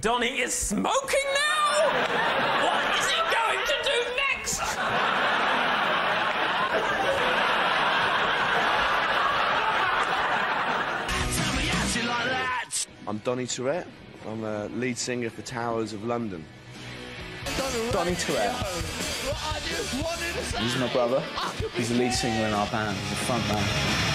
Donny is smoking now? What is he going to do next? I'm Donny Tourette. I'm a lead singer for Towers of London. Donny Tourette. He's my brother. He's the lead singer in our band. He's the front man.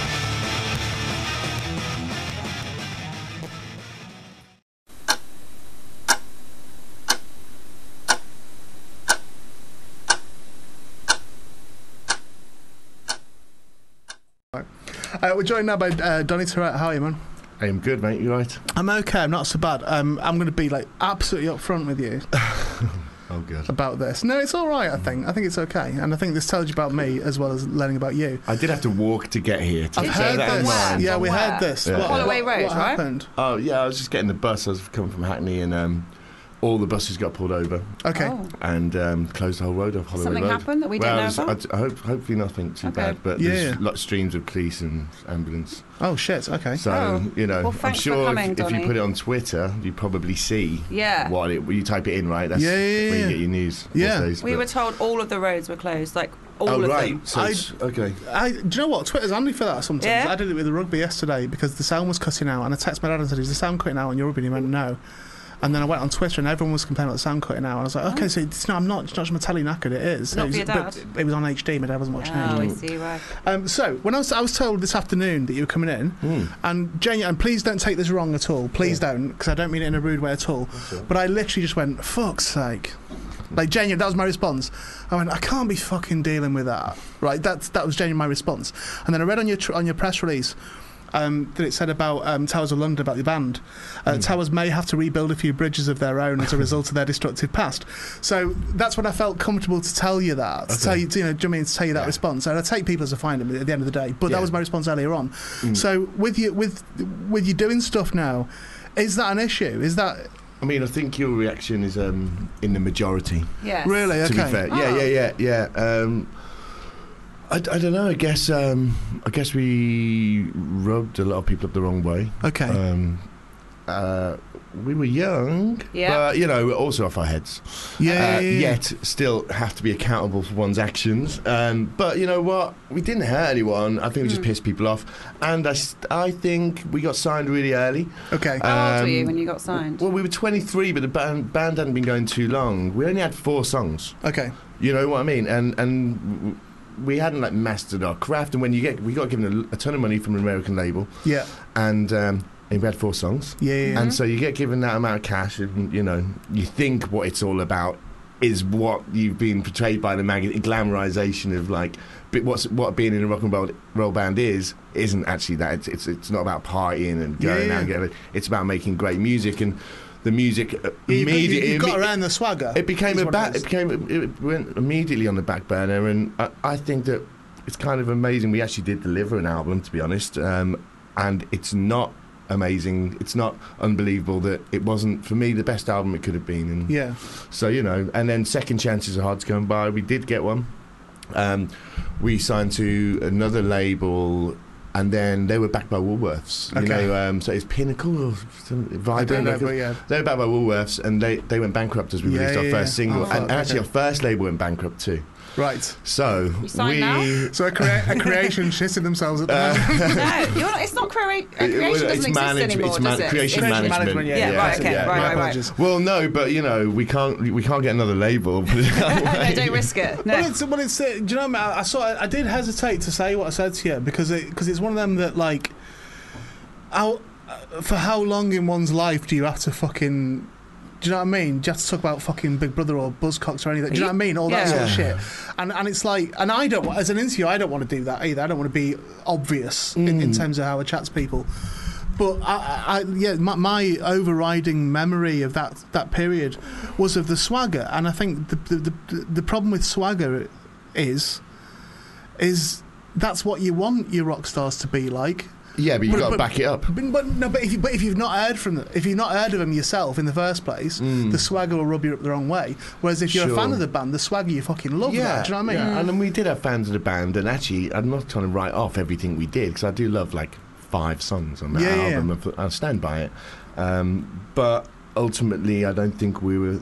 We're joined now by Donny Tourette. How are you, man? I am good, mate. You right? I'm okay. I'm not so bad. I'm going to be like absolutely upfront with you. Oh, good. About this. No, it's all right. I think it's okay, and I think this tells you about me as well as learning about you. I did have to walk to get here. I've heard this. Yeah, we heard this. Yeah. Holloway Road, what happened? Oh yeah, I was just getting the bus. I was coming from Hackney, and all the buses got pulled over. Okay. And closed the whole road off Holloway Something Road. happened that we don't know about? I hope, hopefully nothing too bad, but there's lots of streams of police and ambulance. Oh shit. Okay. So you know, well, I'm sure coming, if you put it on Twitter, you probably see what you type it in, right? That's where you get your news. Yeah. We were told all of the roads were closed, like all of them. So okay. Do you know what? Twitter's handy for that sometimes. Yeah. I did it with the rugby yesterday because the sound was cutting out, and I texted my dad and said, "Is the sound cutting out on your rugby?" And he went, "No." And then I went on Twitter and everyone was complaining about the sound cutting out. And I was like, okay, so it's not just my telly knackered, it is. Not for your dad? But it was on HD, my dad wasn't watching HD. Oh, I see, right. So, when I was told this afternoon that you were coming in, and please don't take this wrong at all, please don't, because I don't mean it in a rude way at all, but I literally just went, fuck's sake. Like, genuine, that was my response. I went, I can't be fucking dealing with that. Right, that was genuine my response. And then I read on your press release, that it said about Towers of London, about the band. Towers may have to rebuild a few bridges of their own as a result of their destructive past. So that's when I felt comfortable to tell you that, to tell you, do you know what I mean, to tell you that response. And I take people as I find them at the end of the day, but that was my response earlier on. So with you doing stuff now, is that an issue? Is that... I mean, I think your reaction is in the majority. Yes. Really? Okay. To be fair. Yeah. I don't know. I guess we rubbed a lot of people up the wrong way. Okay. We were young, but you know, we're also off our heads. Yet still have to be accountable for one's actions. But you know what? We didn't hurt anyone. I think we just pissed people off. And I think we got signed really early. Okay. How old were you when you got signed? Well, we were 23, but the band hadn't been going too long. We only had 4 songs. Okay. You know what I mean? And we hadn't like mastered our craft. And when we got given a ton of money from an American label. Yeah. And we had 4 songs. Yeah. And so you get given that amount of cash, and you know, you think what it's all about is what you've been portrayed by the magazine, glamorization of like, what being in a rock and roll band isn't actually that. It's not about partying and going out and getting. It's about making great music, and the music immediately. You got around the swagger. It went immediately on the back burner, and I think that it's kind of amazing. We actually did deliver an album, to be honest, and it's not amazing. It's not unbelievable that it wasn't, for me, the best album it could have been. And so, you know, and then second chances are hard to come by. We did get one. We signed to another label, and then they were backed by Woolworths. You know, so it's Pinnacle or Vibrant. They were backed by Woolworths, and they went bankrupt as we released our first single. And actually, our first label went bankrupt too. Right. So So a creation shitting themselves at the moment. No, it's not creation. Creation doesn't exist anymore, does it? Creation management. Right. Well, no, but you know, we can't get another label. No, don't risk it. No. Well, it's do you know what I did hesitate to say what I said to you because it's one of them that like, for how long in one's life do you have to fucking. Do you know what I mean? Do you have to talk about fucking Big Brother or Buzzcocks or anything? Do you know what I mean? All that sort of shit. And it's like, and I don't, as an interview, I don't want to do that either. I don't want to be obvious in terms of how I chat to people. But my overriding memory of that period was of the swagger, and I think the problem with swagger is that's what you want your rock stars to be like. Yeah, but you've got to back it up. But if you've not heard of them yourself in the first place, the swagger will rub you up the wrong way. Whereas if you're a fan of the band, the swagger you fucking love that. Do you know what I mean? Yeah, and then we did have fans of the band, and actually, I'm not trying to write off everything we did because I do love like 5 songs on that album. And I stand by it. But ultimately, I don't think we were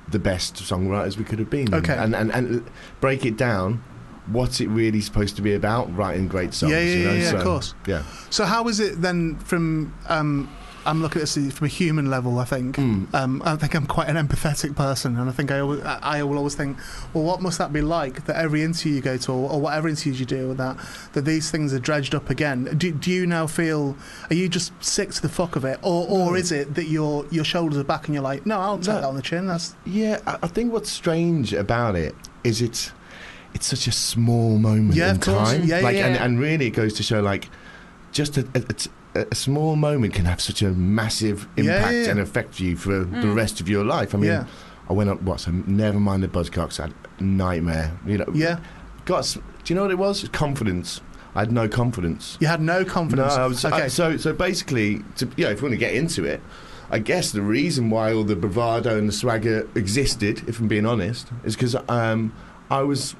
the best songwriters we could have been. Okay. And break it down. What's it really supposed to be about? Writing great songs. Yeah, so, of course. Yeah. So how is it then from? I'm looking at this from a human level. I think. I think I'm quite an empathetic person, and I think I will always think, well, what must that be like? That every interview you go to, or whatever interviews you do, that these things are dredged up again. Do you now feel? Are you just sick to the fuck of it, or is it that your shoulders are back and you're like, no, I'll take that on the chin. I think what's strange about it is it's such a small moment in time. And really it goes to show, like, just a small moment can have such a massive impact and affect you for the rest of your life. I mean, I went up, so never mind the Buzzcocks, I had a nightmare. Do you know what it was? Confidence. I had no confidence. You had no confidence? No, I was, okay. So basically, if we want to get into it, I guess the reason why all the bravado and the swagger existed, if I'm being honest, is because I was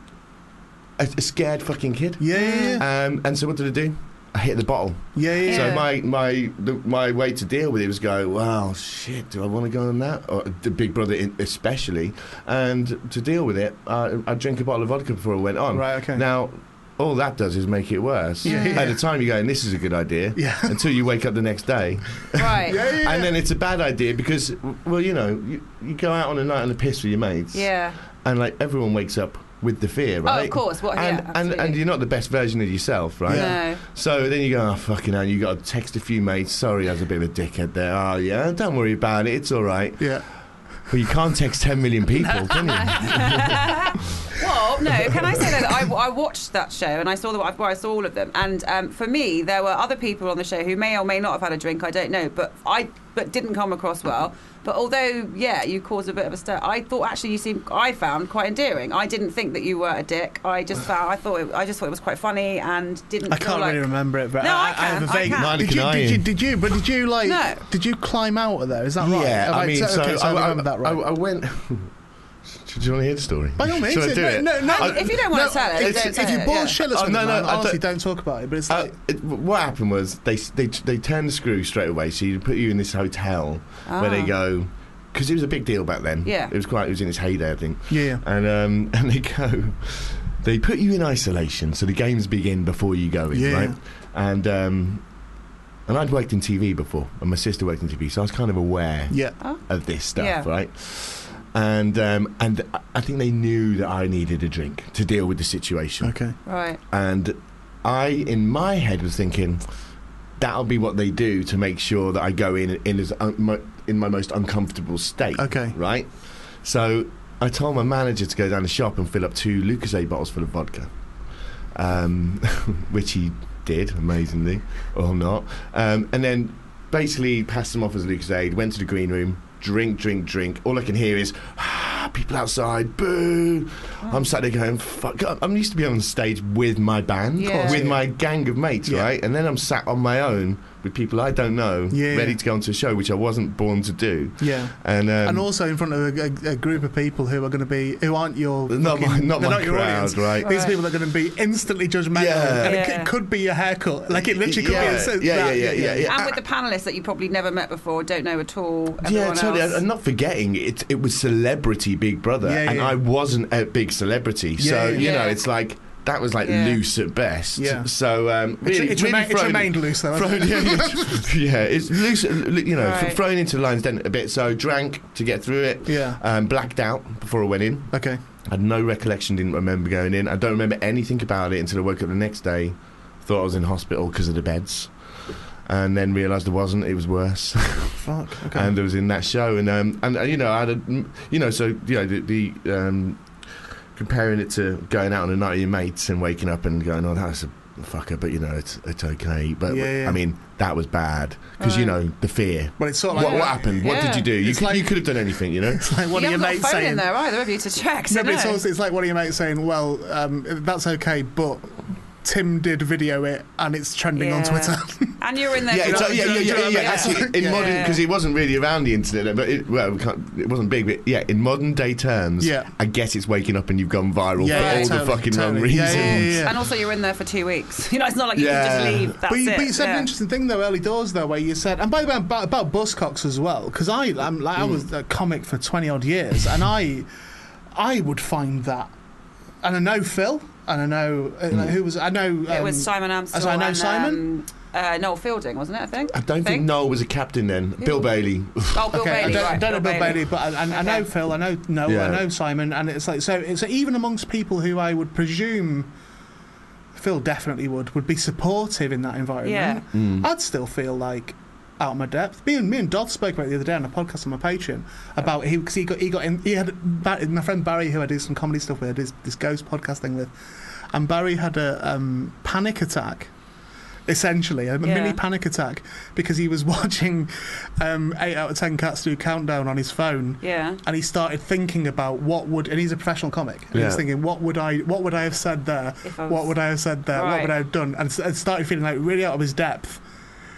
a scared fucking kid. And so what did I do? I hit the bottle. So my way to deal with it was go, well, shit, do I want to go on that? Or the Big Brother especially. And to deal with it, I drink a bottle of vodka before I went on. Right, okay. Now, all that does is make it worse. At the time you're going, this is a good idea. Until you wake up the next day. Right. And then it's a bad idea because, well, you go out on a night on the piss with your mates. Yeah. And, like, everyone wakes up with the fear, right? Oh, of course. And you're not the best version of yourself, right? No. So then you go, oh, fucking hell, you got to text a few mates. Sorry, I was a bit of a dickhead there. Oh, yeah, don't worry about it. It's all right. Yeah. Well, you can't text 10 million people, can you? Well, no. Can I say that I watched that show and I saw all of them. And for me, there were other people on the show who may or may not have had a drink. I don't know, but didn't come across well. But although, you caused a bit of a stir, I thought actually I found quite endearing. I didn't think that you were a dick. I just thought it was quite funny and didn't. I can't really remember it, but no, I have a vague. Did you? Like, no. Did you climb out of there? Is that right? Yeah, I remember that right. I went. Do you want to hear the story? By all means. Should I do it? No, if you don't want to tell it, don't if you bullshit us, honestly, don't talk about it. But it's like what happened was they turned the screw straight away. So you put you in this hotel where they go, because it was a big deal back then. Yeah, it was in its heyday, I think. Yeah. And they put you in isolation, so the games begin before you go in, right? And I'd worked in TV before, and my sister worked in TV, so I was kind of aware of this stuff, right? And I think they knew that I needed a drink to deal with the situation. Okay. Right. And I, in my head, was thinking that'll be what they do to make sure that I go in my most uncomfortable state. Okay. Right. So I told my manager to go down the shop and fill up 2 Lucozade bottles full of vodka, which he did amazingly, or not. And then basically passed them off as Lucozade. Went to the green room. Drink. All I can hear is people outside, boo. I'm sat there going, fuck. I'm used to be on stage with my band, with my gang of mates, right? And then I'm sat on my own with people I don't know, ready to go onto a show, which I wasn't born to do. Yeah. And also in front of a group of people who aren't your not my your crowd, audience. right? These people are going to be instantly judgmental, and it could be your haircut. Like, it literally could be. And with the panellists that you probably never met before, don't know at all. Totally. And not forgetting, it was celebrity Big Brother, and I wasn't a big celebrity, so you know, it's like. That was like loose at best. Yeah. So it's remained loose though. It's loose. Thrown into the lion's den a bit. So drank to get through it. Yeah. Blacked out before I went in. Okay. Had no recollection. Didn't remember going in. I don't remember anything about it until I woke up the next day. Thought I was in hospital because of the beds. And then realised it wasn't. It was worse. Fuck. Okay. And I was in that show, and I had the comparing it to going out on a night with your mates and waking up and going, oh, that's a fucker, but it's okay. But I mean, that was bad because the fear. Well, it's sort of like what happened? What did you do? You could have done anything, It's like one of your mates saying. You haven't got a phone in there either, have you, to check? No, but it's like one of your mates saying, well, that's okay, but. Tim did video it and it's trending on Twitter. And you're in there. Actually, in modern, because it wasn't really around the internet, but it wasn't big. But in modern day terms, I guess it's waking up and you've gone viral for all the fucking wrong reasons. And also, you're in there for 2 weeks. It's not like you can just leave. That's but you said an interesting thing though, early doors though, where you said, and by the way, about Buzzcocks as well, because I was a comic for 20 odd years, and I would find that, and I know Phil. And I know who was. I know it was Simon Amstel. I know Simon. Noel Fielding, wasn't it? I don't think Noel was a captain then. Bill Bailey. Oh, Bill Bailey. I don't know Bill Bailey, but I know Phil. I know Noel. I know Simon. And it's like so. It's even amongst people who I would presume Phil definitely would be supportive in that environment. Yeah. I'd still feel like out of my depth. Me and Dodd spoke about it the other day on a podcast on my Patreon about because he had my friend Barry, who I do some comedy stuff with, this ghost podcast thing with, and Barry had a panic attack, essentially a mini panic attack, because he was watching 8 out of 10 Cats do Countdown on his phone, and he started thinking about and he's a professional comic, and he's thinking what would I have said there, what would I have said there, what would I have done, and started feeling like really out of his depth.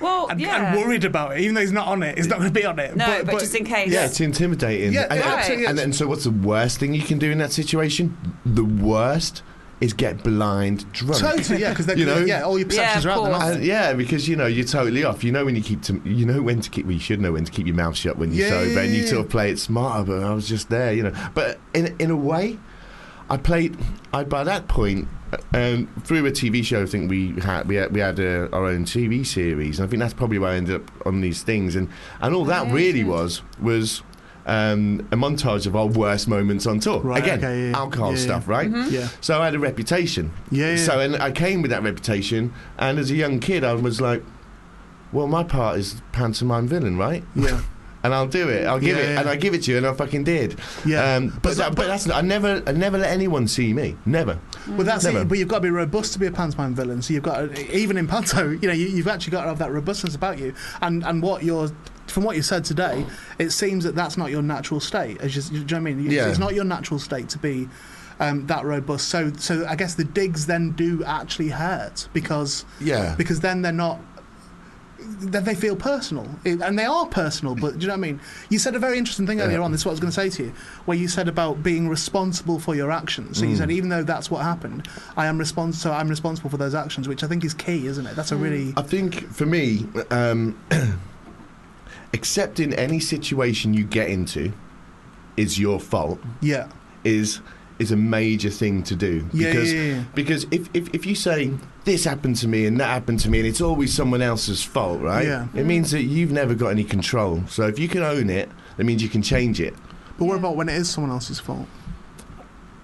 Well, and worried about it, even though he's not on it. He's not going to be on it. No, but just in case. Yeah, it's intimidating. Yeah, absolutely. And then, so what's the worst thing you can do in that situation? The worst is get blind drunk. Totally, yeah, because all your perceptions are out there. Because you're totally off. You know when to keep. You should know when to keep your mouth shut when you're sober, and you sort of play it smarter. But I was just there, But in a way, by that point. Through a TV show, I think we had our own TV series, and I think that's probably why I ended up on these things, and all that really was a montage of our worst moments on tour. Right, again, alcohol stuff, right? Mm-hmm. Yeah. So I had a reputation. So and I came with that reputation, and as a young kid, I was like, well, my part is pantomime villain, right? Yeah. And I'll do it. I'll give it, and I give it to you, and I fucking did. Yeah. But that's I never let anyone see me. Never. Well, that's it. But you've got to be robust to be a pantomime villain. So you've got to, even in panto, you've actually got to have that robustness about you. And from what you said today, it seems that that's not your natural state. Do you know what I mean? It's not your natural state to be that robust. So I guess the digs then do actually hurt because then they're not. That they feel personal, and they are personal, but do you know what I mean? You said a very interesting thing earlier on, this is what I was going to say to you, where you said about being responsible for your actions. So you said, even though that's what happened, I'm responsible for those actions, which I think is key, isn't it? That's a really... I think, for me, accepting any situation you get into is your fault. Yeah. Is a major thing to do. Because if you say, this happened to me and that happened to me, and it's always someone else's fault, right? Yeah. It means that you've never got any control. So if you can own it, that means you can change it. But what about when it is someone else's fault?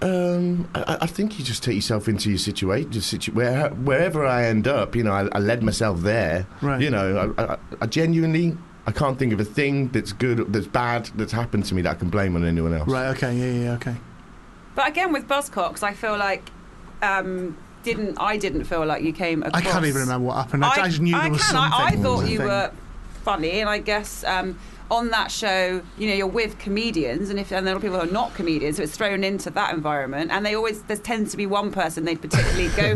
I think you just take yourself into your situation. Wherever I end up, I led myself there. Right. I genuinely... I can't think of a thing that's good, that's bad, that's happened to me that I can blame on anyone else. Right, okay, okay. But again, with Buzzcocks, I feel like didn't feel like you came across. I can't even remember what happened. I just knew there was something. I thought you were funny, and I guess on that show, you're with comedians, and there are people who are not comedians, so it's thrown into that environment, and there tends to be one person they'd particularly go,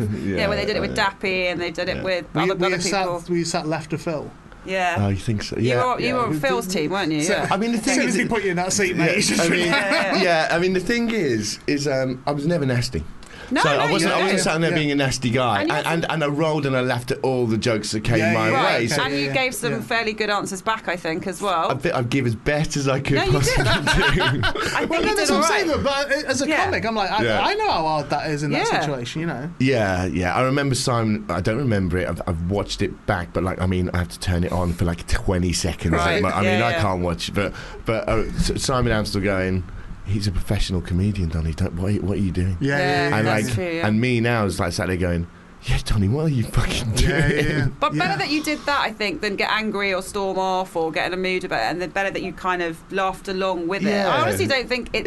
where they did it with Dappy, and they did it with other people. Were you sat left of Phil? Yeah. Oh, you think so? Yeah. You were on Phil's team, weren't you? So, I mean, the thing as soon as he put you in that seat, mate. I mean, the thing is I was never nasty. No, I wasn't sat there being a nasty guy, and I rolled and I laughed at all the jokes that came my way. So, and you gave some fairly good answers back, I think, as well. I'd give as best as I could possibly do. I think you did all right. But as a comic, I'm like, I know how hard that is in that situation, Yeah. I remember Simon. I don't remember it. I've watched it back, but I have to turn it on for 20 seconds. Right. I can't watch it. But Simon Amstel going, he's a professional comedian, Donny. What are you doing? And me now is sat there going, yeah, Donny, what are you fucking doing? But better that you did that, I think, than get angry or storm off or get in a mood about it, and then better that you kind of laughed along with it. I honestly don't think it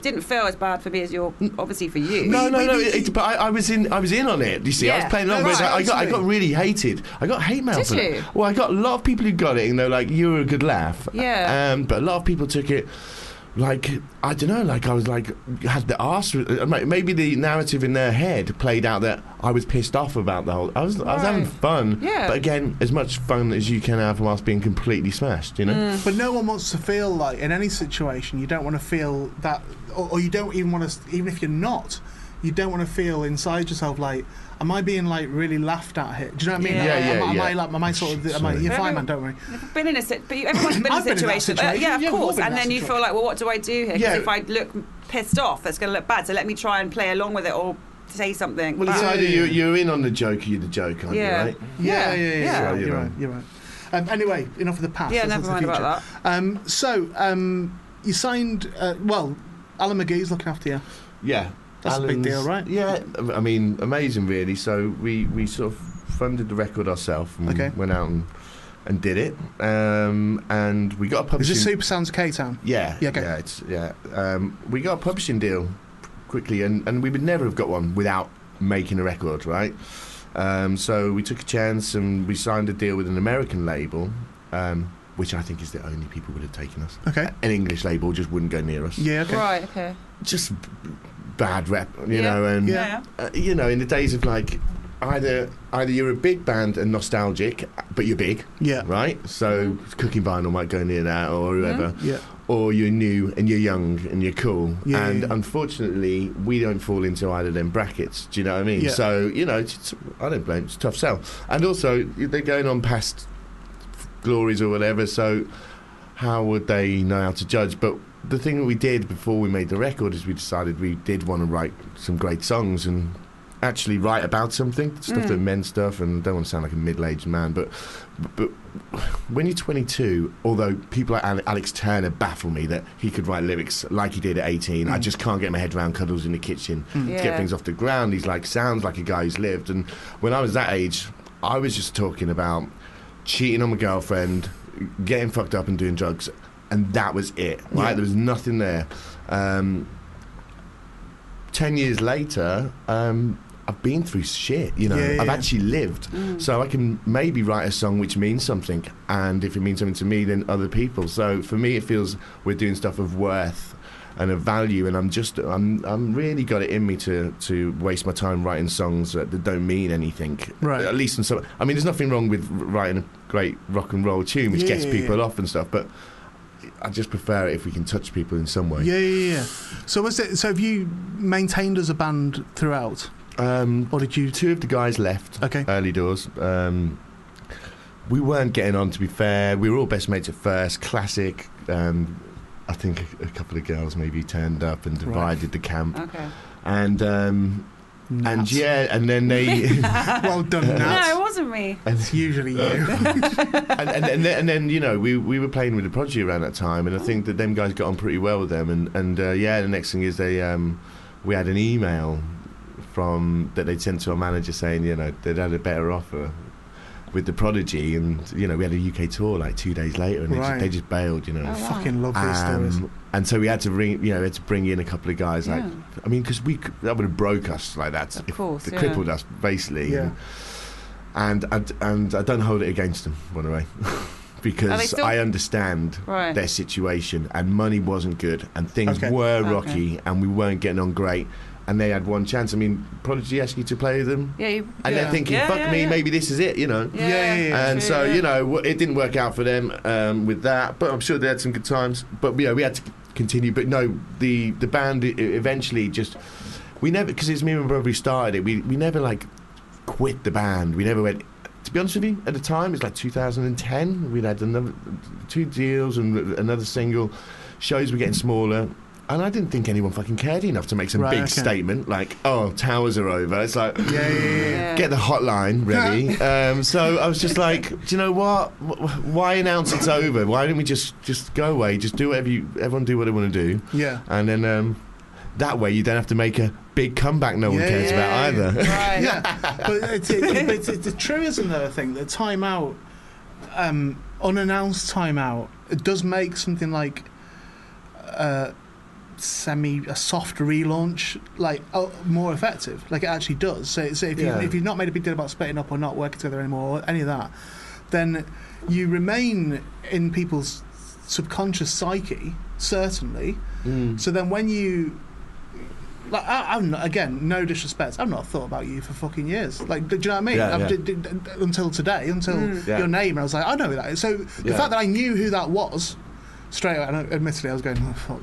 didn't feel as bad for me as obviously for you. No. But I was in on it. You see, I was playing along. I got really hated. I got hate mail for you? Well, I got a lot of people who got it, and they're like, "You were a good laugh." Yeah. But a lot of people took it. like, I don't know, like I was like, had the arse. Maybe the narrative in their head played out that I was pissed off about the whole. I was having fun, but again, as much fun as you can have whilst being completely smashed, you know. But no one wants to feel like, in any situation, you don't want to feel that, or you don't even want to, even if you're not, you don't want to feel inside yourself like, am I being like really laughed at here? Do you know what I mean? Am I sort of? You're fine, man. Don't worry. Been in a everyone's been in a situation. Yeah, of course. And then you feel like, well, what do I do here? Because if I look pissed off, that's going to look bad. So let me try and play along with it or say something. Well, it's either you're in on the joke or you're the joke, aren't you? Right? Yeah. So you're right. Anyway, enough of the past. Yeah, never mind about that. You signed. Alan McGee's looking after you. Yeah. That's a big deal, right? Yeah, I mean, amazing, really. So we sort of funded the record ourselves and went out and did it. And we got a publishing... Is this Super Sounds K-Town? Yeah. We got a publishing deal quickly, and we would never have got one without making a record, right? So we took a chance and we signed a deal with an American label, which I think is the only people would have taken us. Okay. An English label just wouldn't go near us. Yeah, okay. Right, okay. Just bad rep, you know, and you know, in the days of like either you're a big band and nostalgic, but you're big, right? So Cooking Vinyl might go near that, or whoever, or you're new and you're young and you're cool, and unfortunately, we don't fall into either of them brackets. Do you know what I mean? Yeah. So you know, I don't blame. It's a tough sell, and also they're going on past glories or whatever. So how would they know how to judge? But the thing that we did before we made the record is we decided we did want to write some great songs and actually write about something, stuff that meant stuff, and I don't want to sound like a middle-aged man, but when you're 22, although people like Alex Turner baffle me that he could write lyrics like he did at 18, I just can't get my head around Cuddles in the Kitchen to get things off the ground. He's like, sounds like a guy who's lived, and when I was that age, I was just talking about cheating on my girlfriend, getting fucked up and doing drugs, and that was it, right? There was nothing there. 10 years later, I've been through shit, you know. I've actually lived. So I can maybe write a song which means something, and if it means something to me, then other people. So for me, it feels we're doing stuff of worth and of value, and I'm really got it in me to waste my time writing songs that don't mean anything. Right. At least in some. I mean, there's nothing wrong with writing a great rock and roll tune which gets people off and stuff, but I just prefer it if we can touch people in some way. Yeah. So have you maintained as a band throughout? Or did you? Two of the guys left early doors. We weren't getting on, to be fair. We were all best mates at first. Classic. I think a couple of girls maybe turned up and divided the camp. Okay. And then they. Well done, Nat. No, it wasn't me. It's usually you. and then you know we were playing with the Prodigy around that time, and I think that them guys got on pretty well with them. And the next thing is we had an email from that they'd sent to our manager saying, you know, they'd had a better offer with the Prodigy, and you know we had a UK tour like 2 days later, and they just bailed, you know. I fucking love these stories. And so we had to bring in a couple of guys, like I mean, because that would have broke us like that. Of course, it crippled us basically. Yeah. And I don't hold it against them, by the way. Because I understand their situation, and money wasn't good, and things were rocky, and we weren't getting on great. And they had one chance. I mean, Prodigy asked you to play with them, and they're thinking, "Fuck me, maybe this is it," you know. And so you know, it didn't work out for them with that. But I'm sure they had some good times. But we had to continue. But no, the band eventually we never, because it's me and my brother who started it. We never like quit the band. We never went. To be honest with you, at the time, it's like 2010. We'd had another 2 deals and another single. Shows were getting smaller. And I didn't think anyone fucking cared enough to make some big statement like, "Oh, towers are over." It's like, get the hotline ready. So I was just like, do you know what? Why announce it's over? Why don't we just go away? Just do whatever everyone do what they want to do. Yeah. And then that way you don't have to make a big comeback no one cares about either. Right. But it's true, isn't there? I think the time out, unannounced time out, it does make something like a soft relaunch like more effective. Like it actually does. So if you've not made a big deal about splitting up or not working together anymore or any of that, then you remain in people's subconscious psyche certainly. So then when you... Like, I'm not, again, no disrespect, I've not thought about you for fucking years. Like, do you know what I mean? Until today, until your name, I was like, I know who that is. So the fact that I knew who that was straight away, and admittedly I was going, oh fuck.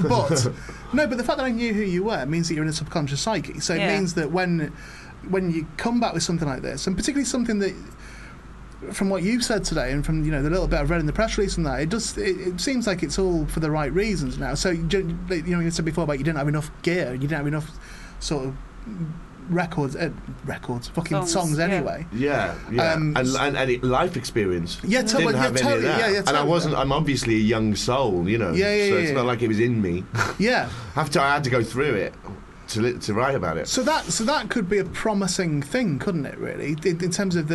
But no, but the fact that I knew who you were means that you're in a subconscious psyche. So it means that when you come back with something like this, and particularly something that, from what you've said today, and from the little bit I've read in the press release and that, it seems like it's all for the right reasons now. So you said before about you didn't have enough gear, you didn't have enough sort of fucking songs anyway. And life experience. Yeah, didn't have any of that. Totally. And I'm obviously a young soul, so it's not like it was in me. Yeah. I had to go through it to write about it. So that could be a promising thing, couldn't it? Really, in terms of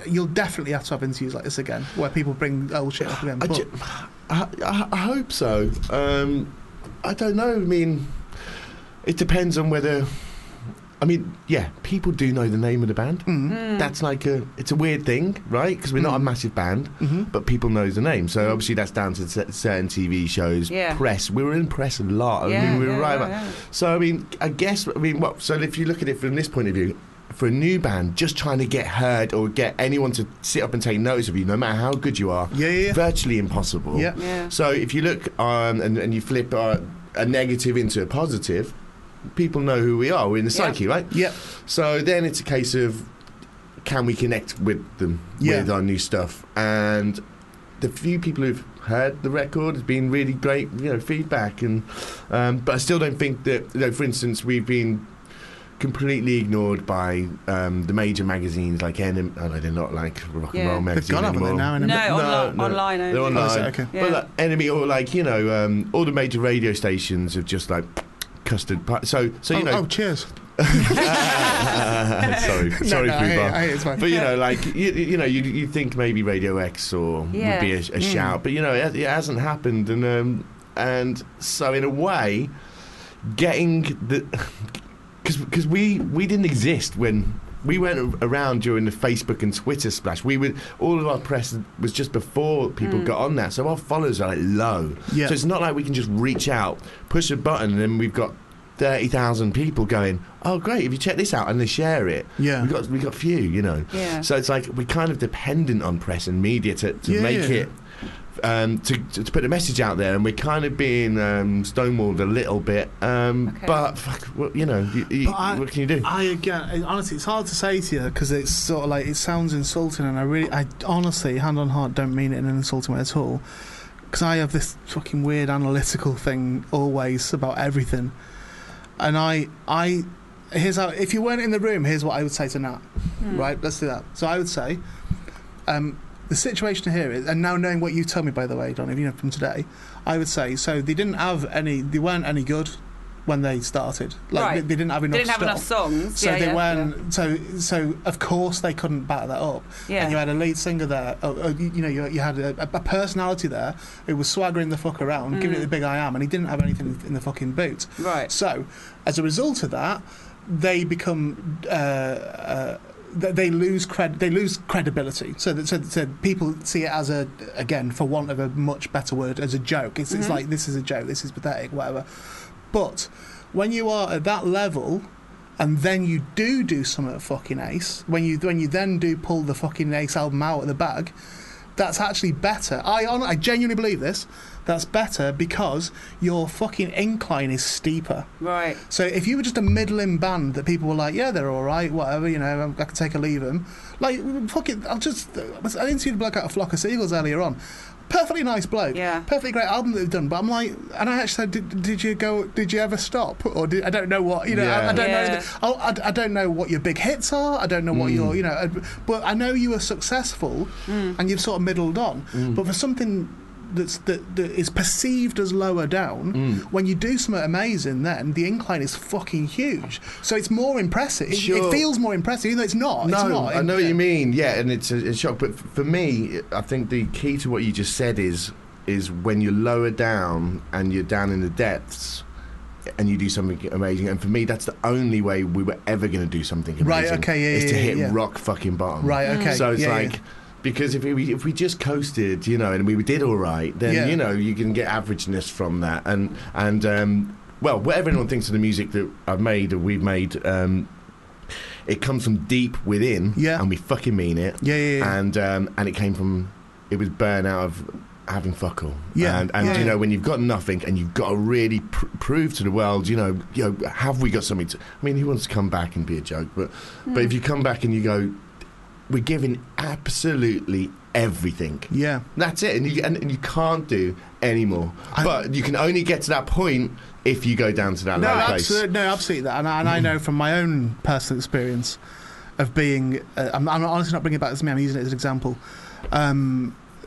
you'll definitely have to have interviews like this again, where people bring old shit up again. I hope so. I don't know. I mean, it depends on whether. I mean, people do know the name of the band. That's like it's a weird thing, right? Because we're not a massive band, but people know the name. So obviously that's down to certain TV shows, press. We were in press a lot. We were right about. So I mean, so if you look at it from this point of view, for a new band, just trying to get heard or get anyone to sit up and take notice of you, no matter how good you are, virtually impossible. So if you look and you flip a negative into a positive, people know who we are. We're in the psyche, right? Yep. So then it's a case of, can we connect with them with our new stuff? And the few people who've heard the record has been really great, feedback. And but I still don't think that, for instance, we've been completely ignored by the major magazines like they're not like Rock and Roll magazine anymore. Online only. They're online. Okay. But like Enemy or all the major radio stations have just like custard pie. So Oh, cheers. sorry, I hate it's fine. But you think maybe Radio X would be a shout, but it hasn't happened, and so in a way, getting the because we didn't exist when. We weren't around during the Facebook and Twitter splash. All of our press was just before people got on that. So our followers are like low. Yeah. So it's not like we can just reach out, push a button, and then we've got 30,000 people going, oh great, if you check this out, and they share it. Yeah. We got few, Yeah. So it's like we're kind of dependent on press and media to make it. To put a message out there, and we're kind of being stonewalled a little bit. But fuck, what can you do? Honestly, it's hard to say to you because it's sort of like it sounds insulting, and I honestly, hand on heart, don't mean it in an insulting way at all. Because I have this fucking weird analytical thing always about everything, and here's how. If you weren't in the room, here's what I would say to Nat. Right, let's do that. So I would say, the situation here is, and now knowing what you told me, by the way, Donny, from today, I would say, so they weren't any good when they started. Like, they didn't have enough stuff. Enough songs. So they weren't, so of course they couldn't back that up. Yeah. And you had a lead singer there, you had a personality there who was swaggering the fuck around, giving it the big I am, and he didn't have anything in the fucking boot. Right. So, as a result of that, they become... they lose credibility. So people see it as again, for want of a much better word, as a joke. It's like, this is a joke, this is pathetic, whatever. But when you are at that level, and then you do something fucking ace, when you then do pull the fucking Ace album out of the bag, that's actually better. I genuinely believe this. That's better because your fucking incline is steeper. Right. So if you were just a middling band that people were like, yeah, they're all right, whatever, I can take or leave them. Like, fuck it, I interviewed a bloke out of Flock of Seagulls earlier on. Perfectly nice bloke. Yeah. Perfectly great album that they've done. But I'm like, and I actually said, did you ever stop? Or I don't know what, I don't know. I don't know what your big hits are. I don't know what your, but I know you were successful and you've sort of middled on. But for something that is perceived as lower down, when you do something amazing, then the incline is fucking huge. So it's more impressive. Sure. It feels more impressive, even though it's not. No, it's not. I know what you mean. Yeah, and it's a shock. But for me, I think the key to what you just said is when you're lower down and you're down in the depths, and you do something amazing. And for me, that's the only way we were ever going to do something amazing. Right. Okay. Yeah. Is to hit rock fucking bottom. Right. Okay. So it's Because if we just coasted, you know, and we did all right, then you know you can get averageness from that, and well, whatever anyone thinks of the music that I've made or we've made, it comes from deep within, and we fucking mean it, and it came from, it was born out of having fuck all, and you know, when you've got nothing and you've got to really prove to the world, you know, have we got something to? I mean, who wants to come back and be a joke? But if you come back and you go, we're giving absolutely everything. Yeah, that's it, and you can't do any more. But you can only get to that point if you go down to that low place. Absolutely that, and I know from my own personal experience of being. I'm honestly not bringing it back to me. I'm using it as an example.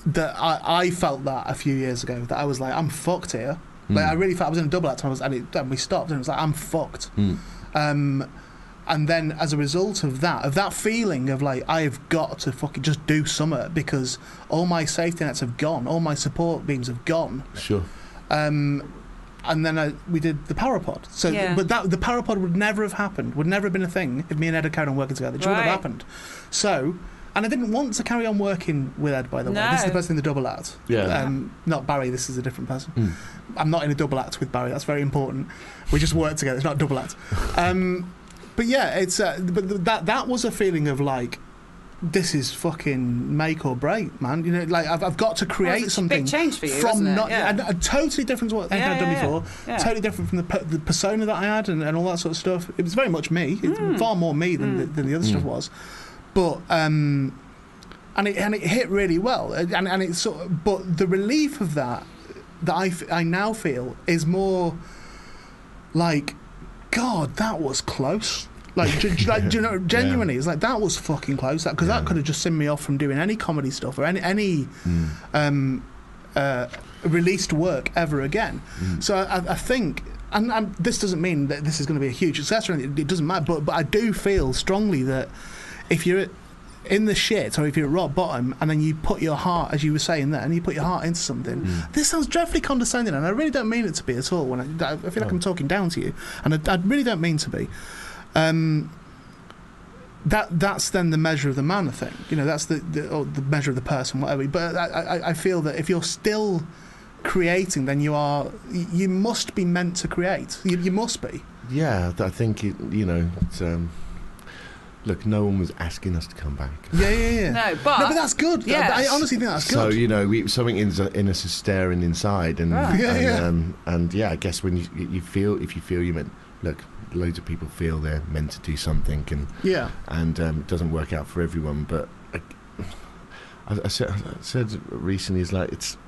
That I felt that a few years ago. That I was like, I'm fucked here. Like I really felt I was in a double act, and we stopped, and it was like, I'm fucked. And then as a result of that feeling of like, I've got to fucking just do something because all my safety nets have gone, all my support beams have gone. Sure. And then we did the Parapod. So, but the Parapod would never have happened, would never have been a thing if me and Ed had carried on working together. It wouldn't have happened. So, and I didn't want to carry on working with Ed, by the way. This is the person in the double act. Yeah. Not Barry, this is a different person. I'm not in a double act with Barry, that's very important. We just work together, it's not a double act. But yeah, it's but that was a feeling of like, this is fucking make or break, man. You know, like I've got to create something. Big change for you, from isn't it? not a totally different to what Ed had done before. Yeah. Totally different from the persona that I had and all that sort of stuff. It was very much me. It's far more me than the other stuff was. But and it hit really well. And it's sort of, but the relief of that I now feel is more like, God, that was close. Like, you know, genuinely, it's like, that was fucking close. Because that could have just sent me off from doing any comedy stuff or any released work ever again. So I think, and this doesn't mean that this is going to be a huge success or anything. It doesn't matter. But I do feel strongly that if you're in the shit, or if you're at rock bottom, and then you put your heart, as you were saying there, and you put your heart into something, this sounds dreadfully condescending, and I really don't mean it to be at all. When I feel like I'm talking down to you, and I really don't mean to be. That's then the measure of the man, I think. You know, that's the measure of the person, whatever. But I feel that if you're still creating, then you must be meant to create. You must be. Yeah, I think you know. It's, look, no one was asking us to come back. Yeah. No, but that's good. Yes. I honestly think that's good. So you know, something in us is stirring inside, and and I guess when you feel, if you feel you meant, look, loads of people feel they're meant to do something, and it doesn't work out for everyone. But I said recently, it's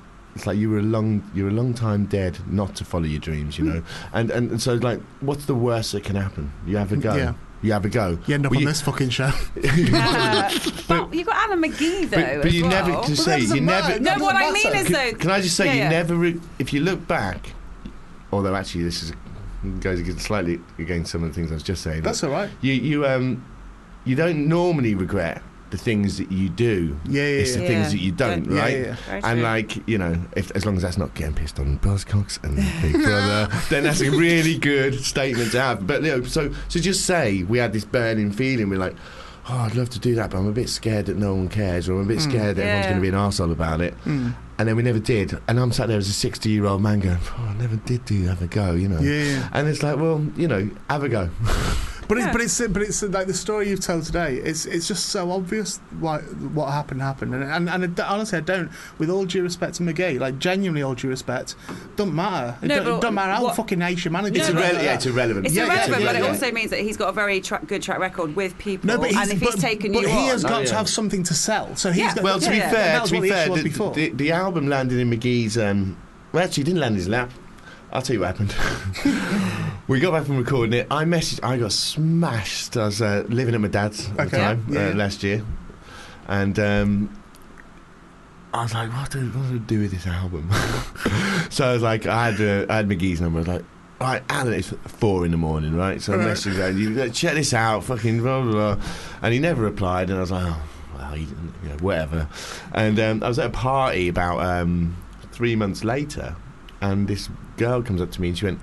like you were a long time dead not to follow your dreams, you know, and so like, what's the worst that can happen? You have a go. Yeah. You have a go. You end up on this fucking show. But you've got Alan McGee though. But you never to say you never. No, what I mean is though. Can I just say you never? If you look back, although actually this goes slightly against some of the things I was just saying. That's all right. You don't normally regret the things that you do. It's the things that you don't, right? And like, you know, as long as that's not getting pissed on Buzzcocks and Big Brother, then that's a really good statement to have. But you know, so just say we had this burning feeling, we're like, oh, I'd love to do that, but I'm a bit scared that no one cares, or I'm a bit scared that everyone's going to be an arsehole about it. And then we never did. And I'm sat there as a 60-year-old man going, oh, I never did have a go, you know. And it's like, well, you know, have a go. But it's like the story you've told today. It's just so obvious what happened, and honestly, I don't. With all due respect to McGee, like genuinely all due respect, don't matter. It don't matter how fucking nice your manager. It's irrelevant. It's irrelevant. It's irrelevant, but it also means that he's got a very good track record with people. No, but if he's taken you on, he has got to have something to sell. So he's got, well, to be fair, the album landed in McGee's. Well, actually, it didn't land in his lap. I'll tell you what happened. We got back from recording it. I got smashed. I was living at my dad's at the time, last year. And I was like, what do I do with this album? So I was like, I had McGee's number. I was like, all right, Alan, it's 4 a.m, right? So I messaged him, you check this out, fucking blah, blah, blah. And he never replied. And I was like, oh, well, you know, whatever. And I was at a party about 3 months later. And this girl comes up to me and she went,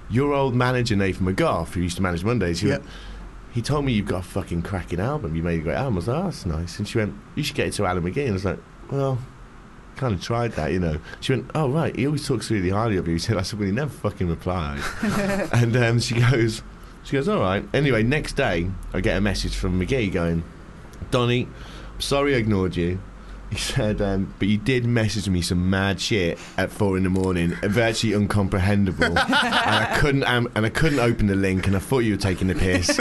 your old manager Nathan McGough, who used to manage Mondays, he told me you've got a fucking cracking album. You made a great album. I was like, oh, that's nice. And she went, you should get it to Alan McGee. And I was like, well, kind of tried that, you know. She went, oh, right, he always talks really highly of you. I said, well, he never fucking replied. And she goes, all right. Anyway, next day, I get a message from McGee going, Donny, I'm sorry I ignored you. He said, but you did message me some mad shit at 4 a.m, virtually incomprehensible, and I couldn't open the link, and I thought you were taking the piss.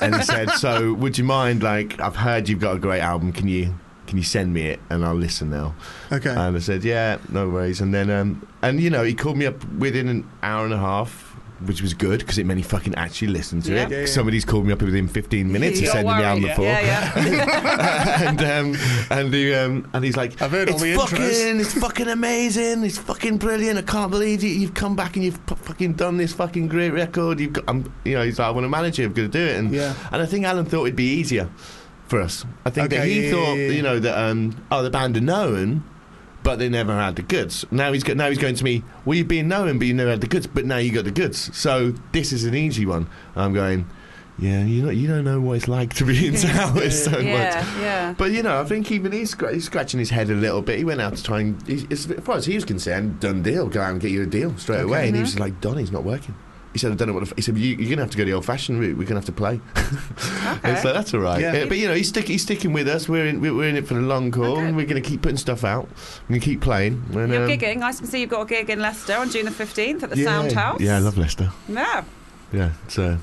And he said, so would you mind? Like, I've heard you've got a great album. Can you send me it, and I'll listen now? Okay. And I said, yeah, no worries. And then, and you know, he called me up within an hour and a half. Which was good because it meant he fucking actually listened to it. Yeah. Somebody's called me up within 15 minutes of sending me the album before. And he's like, I've heard all the intros. It's fucking amazing. It's fucking brilliant. I can't believe you've come back and you've fucking done this fucking great record. He's like, I want to manage it. I'm going to do it. And I think Alan thought it'd be easier for us. I think that he thought, you know, that the band are known, but they never had the goods. Now he's going to me, well, you've been known, but you never had the goods, but now you got the goods. So this is an easy one. And I'm going, yeah, you don't know what it's like to be in Towers so much. Yeah. But, you know, I think even he's scratching his head a little bit. He went out to try and, as far as he was concerned, done deal, go out and get you a deal straight away. And he was just like, Donny's not working. He said, I don't know what. He said, you're going to have to go the old-fashioned route. We're going to have to play. And so that's all right. Yeah. But you know, he's sticking with us. We're in it for the long haul, and we're going to keep putting stuff out. We're going to keep playing. And, you're gigging. I can see you've got a gig in Leicester on June the 15th at the Sound House. Yeah, I love Leicester. Yeah. Yeah, it's a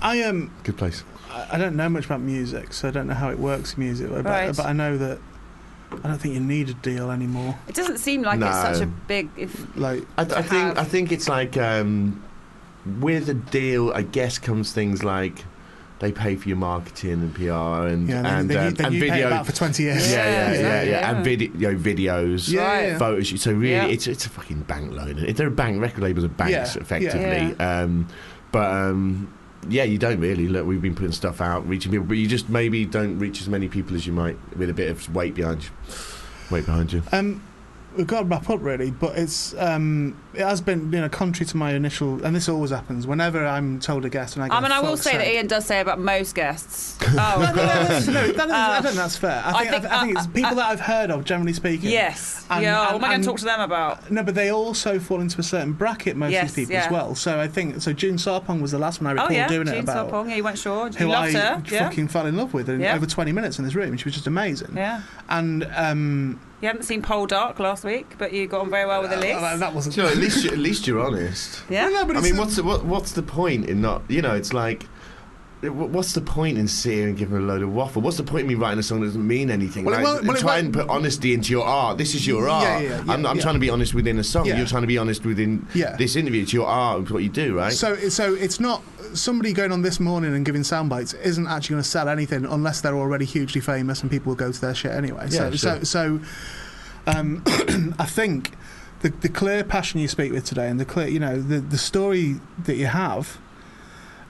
good place. I don't know much about music, so I don't know how it works in music. But I know that I don't think you need a deal anymore. It doesn't seem like it's such a big. I think it's like. With a deal, I guess comes things like they pay for your marketing and PR and video pay for 20 years. Yeah. And videos, photo shoots. So really, it's a fucking bank loan. They're a bank. Record labels are banks, effectively. You don't really look. We've been putting stuff out, reaching people, but you just maybe don't reach as many people as you might with a bit of weight behind you. We've got to wrap up really, but it has been, you know, contrary to my initial, and this always happens whenever I'm told a guest and I go, I will say that Ian does say about most guests. I don't think that's fair. I think it's people that I've heard of, generally speaking. Yes. What am I going to talk to them about? No, but they also fall into a certain bracket, most of these people as well. So I think, June Sarpong was the last one I recall doing it about. June Sarpong, you weren't sure. Who loved her. Fucking fell in love with in over 20 minutes in this room. She was just amazing. Yeah. And you hadn't seen Pole Dark last week, but you got on very well with Elise. That wasn't. You know, at least you're honest. Yeah. Well, no, but I mean, what's the point in not? You know, it's like, what's the point in sitting and giving a load of waffle? What's the point in me writing a song that doesn't mean anything? Try and put honesty into your art. This is your art. I'm trying to be honest within a song. You're trying to be honest within this interview. It's your art. It's what you do, right? So it's not somebody going on This Morning and giving sound bites isn't actually going to sell anything unless they're already hugely famous and people will go to their shit anyway. I think the clear passion you speak with today and the clear, you know, the story that you have,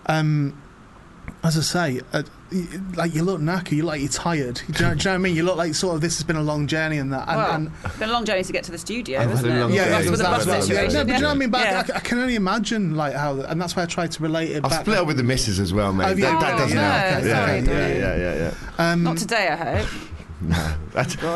as I say, like you look knackered, you look like you're tired. Do you know what I mean? You look like sort of this has been a long journey and that. It's been a long journey to get to the studio, isn't it? With the bus situation. No, but do you know what I mean? But I can only imagine like how, and that's why I tried to relate it back. I've split up with the missus as well, mate. That doesn't help. Yeah. Not today, I hope. No,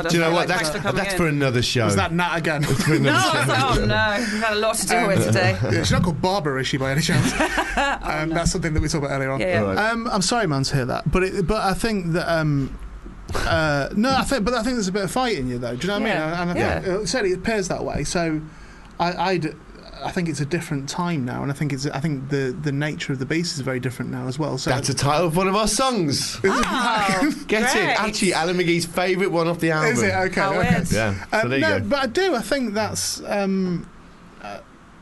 do you know what? That's for another show. Was that Nat again? No, oh no, we've had a lot to deal with today. She's not called Barbara, is she, by any chance? That's something that we talked about earlier on. Yeah. I'm sorry, man, to hear that, but I think that I think there's a bit of fight in you, though. Do you know what I mean? And I think, certainly it appears that way. So I think it's a different time now, and I think the nature of the beast is very different now as well. So that's the title of one of our songs. Oh, Get great. it? Actually, Alan McGee's favourite one off the album. Is it? Okay. Okay. Yeah. So there you go. But I do. I think that's.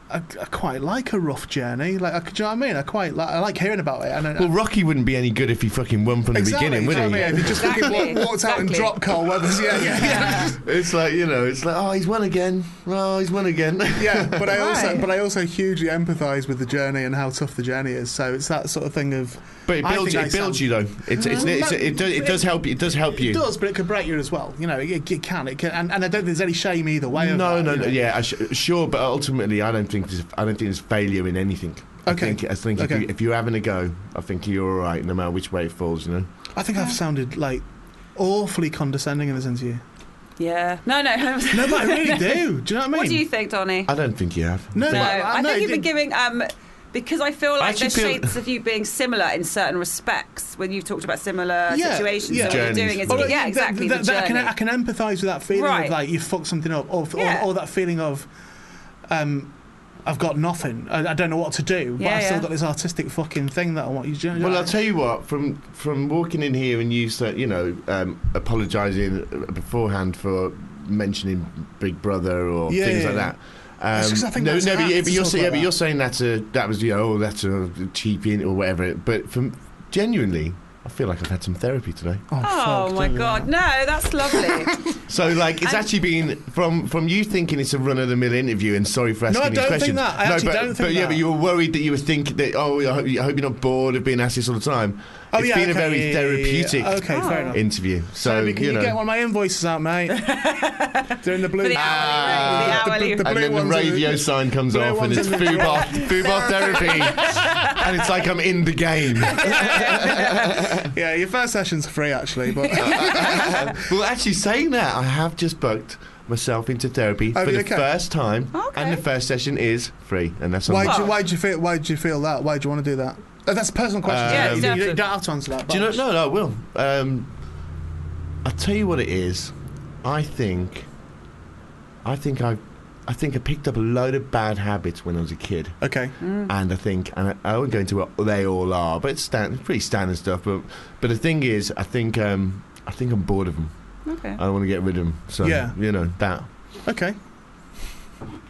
I quite like a rough journey. Like, do you know what I mean? I like hearing about it. Well, Rocky wouldn't be any good if he fucking won from the beginning, would he? If he just fucking walked out and dropped Carl Weathers. Yeah. It's like, you know, it's like, oh, he's won again. Oh, he's won again. Yeah, but I also hugely empathise with the journey and how tough the journey is. So it's that sort of thing of. But it builds you though. It does help you. It does help you. It does, but it can break you as well. You know, it can. And I don't think there's any shame either way. No. Yeah, sure. But ultimately, I don't think there's failure in anything. Okay. I think Okay. if you're having a go, I think you're all right, no matter which way it falls. You know. I think I've sounded like awfully condescending in this interview. Yeah. No. No, but I really do. Do you know what I mean? What do you think, Donny? I don't think you have. No, No, I think you've it- been giving. Because I feel like actually there's feel- shades of you being similar in certain respects when you've talked about similar Yeah, situations. yeah. And what you're Journeys. doing is, Well, yeah, exactly. the I journey. can empathise with that feeling Right. of like you fucked something up, or that feeling of I've got nothing. I don't know what to do, but Yeah, I still yeah. got this artistic fucking thing that I want you to do. Well, I'll tell you what. From walking in here and you apologising beforehand for mentioning Big Brother or Yeah, things yeah, like yeah. that. It's 'cause I think no, that's no, but, apt yeah, to but you're talk saying, about you're that. saying that's a cheap in or whatever. But from genuinely, I feel like I've had some therapy today. Oh fuck, my don't do God! that. No, that's lovely. So, like, it's And- actually been from you thinking it's a run-of-the-mill interview and sorry for asking No, I these don't think questions. that. I actually don't think but yeah, that. but you were worried that you were thinking that. Oh, I hope you're not bored of being asked this all the time. Oh, It's yeah, been a okay, very yeah, therapeutic Okay, fair enough. interview. So Can you get one of my invoices out, mate? Doing the blue. For the hourly rate, the hourly the and blue then the ones are- radio sign comes blue off and ones it's in the Fubar therapy, and it's like I'm in the game. Yeah, your first session's free actually, but Well, actually, saying that, I have just booked myself into therapy for the okay. first time, Okay. and the first session is free, and that's on why do you feel that? Why do you want to do that? That's a personal question. Yeah, you definitely. don't have to answer that. Do you know? No, I will. I'll tell you what it is. I think I picked up a load of bad habits when I was a kid, Okay. and I won't go into what they all are, but it's pretty standard stuff. But the thing is, I think I'm bored of them. Okay. I want to get rid of them. So Yeah. that. Okay.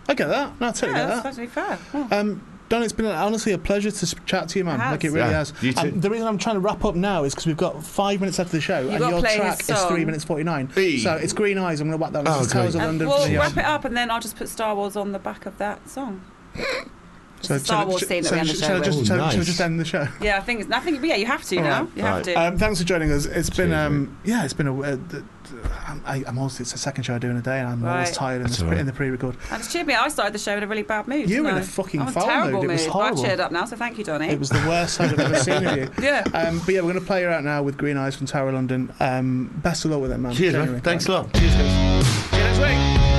I get that. No, I totally Yeah, get that's that. actually fair. Yeah. Don, it's been honestly a pleasure to chat to you, man. It has. Like it really Yeah, has. you too. The reason I'm trying to wrap up now is because we've got 5 minutes left of the show, and gotta your play track his is song. 3 minutes 49. Hey. So it's Green Eyes. I'm going to whack that. This Oh, is Towers of great. London. We'll for the, wrap it up, and then I'll just put Star Wars on the back of that song. It's the Star Wars scene that we end the show shall I with. shall I nice. just end the show? Yeah, I think yeah, you have to now. right. You have to. Thanks for joining us. It's been Cheers, it's been I'm always, it's the second show I do in a day, and I'm always Right. tired That's all right. in the pre-record. And it's cheered me. I started the show in a really bad mood. You were didn't in a I? fucking I'm in a foul terrible mood. It was mood. horrible. I've cheered up now, so thank you, Donny. It was the worst I've ever seen of you. Yeah. But yeah, we're going to play you out now with Green Eyes from Tower of London. Best of luck with it, man. Cheers, man. Genuinely. Thanks a lot. Cheers, guys. See you next week.